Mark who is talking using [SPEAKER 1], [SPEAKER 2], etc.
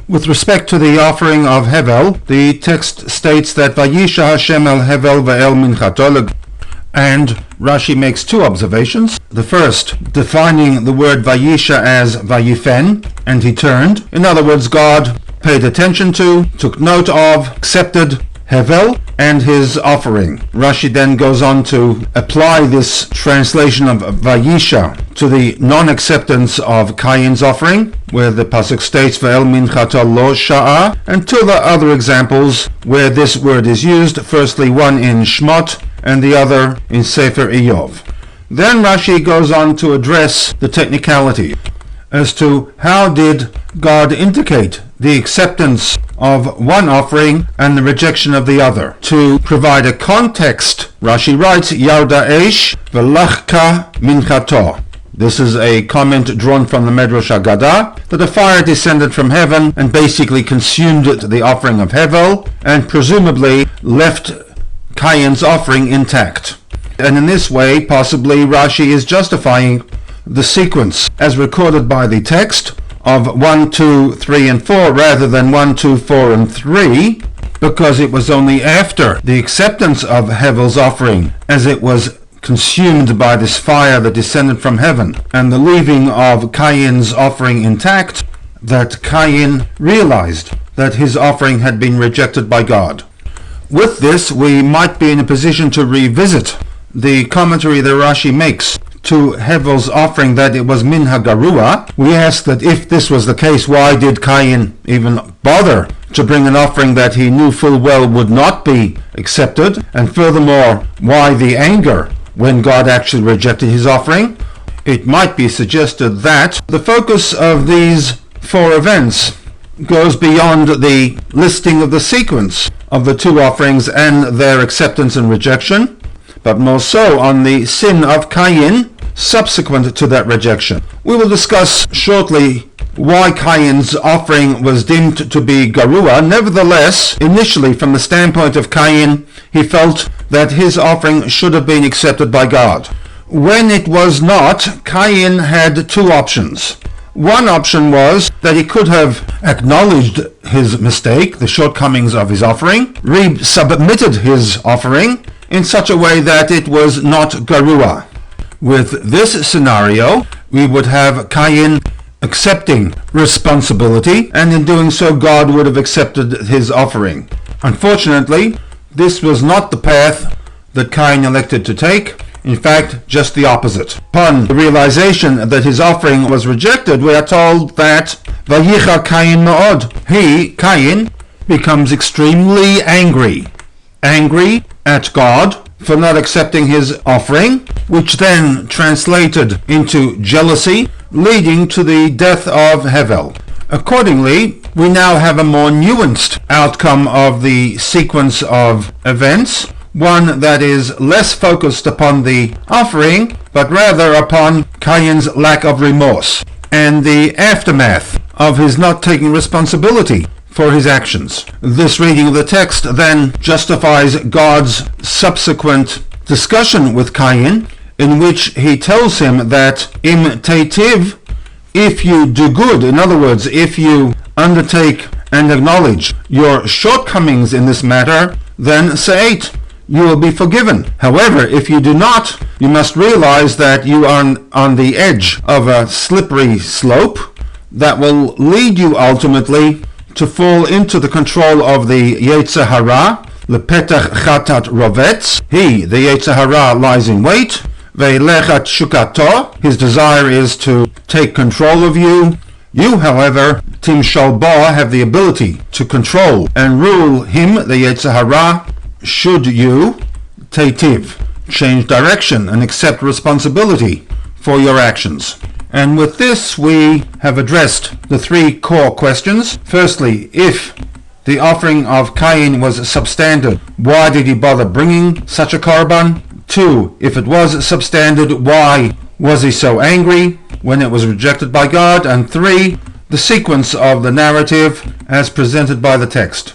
[SPEAKER 1] With respect to the offering of Hevel, the text states that Vayisha Hashem el Hevel ve'el minchato, and Rashi makes two observations. The first, defining the word Vayisha as Vayifen, and he turned. In other words, God paid attention to, took note of, accepted Hevel and his offering. Rashi then goes on to apply this translation of Vayisha to the non-acceptance of Kayin's offering, where the pasuk states Ve'el minchato lo sha'a, and to the other examples where this word is used, firstly one in Shmot and the other in Sefer Iyov. Then Rashi goes on to address the technicality as to how did God indicate the acceptance of one offering and the rejection of the other. To provide a context, Rashi writes, Yarda Eish v'lachka minchato. This is a comment drawn from the Medrash Haggadah, that a fire descended from heaven and basically consumed the offering of Hevel, and presumably left Kayin's offering intact. And in this way, possibly Rashi is justifying the sequence as recorded by the text of 1, 2, 3, and 4 rather than 1, 2, 4, and 3, because it was only after the acceptance of Hevel's offering, as it was consumed by this fire that descended from heaven, and the leaving of Kayin's offering intact, that Kayin realized that his offering had been rejected by God. With this, we might be in a position to revisit the commentary that Rashi makes to Hevel's offering, that it was min hagarua. We ask that if this was the case, why did Kayin even bother to bring an offering that he knew full well would not be accepted? And furthermore, why the anger when God actually rejected his offering? It might be suggested that the focus of these four events goes beyond the listing of the sequence of the two offerings and their acceptance and rejection, but more so on the sin of Kayin subsequent to that rejection. We will discuss shortly why Kayin's offering was deemed to be garua. Nevertheless, initially from the standpoint of Kayin, he felt that his offering should have been accepted by God. When it was not, Kayin had two options. One option was that he could have acknowledged his mistake, the shortcomings of his offering, resubmitted his offering in such a way that it was not garua. With this scenario, we would have Kayin accepting responsibility, and in doing so God would have accepted his offering. Unfortunately, this was not the path that Kayin elected to take. In fact, just the opposite. Upon the realization that his offering was rejected, we are told that Vayicha Kayin ma'od. He, Kayin, becomes extremely angry. Angry at God for not accepting his offering, which then translated into jealousy, leading to the death of Hevel. Accordingly, we now have a more nuanced outcome of the sequence of events, one that is less focused upon the offering, but rather upon Kayin's lack of remorse and the aftermath of his not taking responsibility for his actions. This reading of the text then justifies God's subsequent discussion with Kayin, in which he tells him that im teitiv, if you do good, in other words, if you undertake and acknowledge your shortcomings in this matter, then se'et, you will be forgiven. However, if you do not, you must realize that you are on the edge of a slippery slope that will lead you ultimately to fall into the control of the Yetzer Hara. Lepetach chatat rovetz. He, the Yetzer Hara, lies in wait. Ve'lechat shukato. His desire is to take control of you. You, however, timshal ba, have the ability to control and rule him, the Yetzer Hara, should you teitiv, change direction and accept responsibility for your actions. And with this, we have addressed the three core questions. Firstly, if the offering of Kayin was substandard, why did he bother bringing such a korban? 2, if it was substandard, why was he so angry when it was rejected by God? And 3, the sequence of the narrative as presented by the text.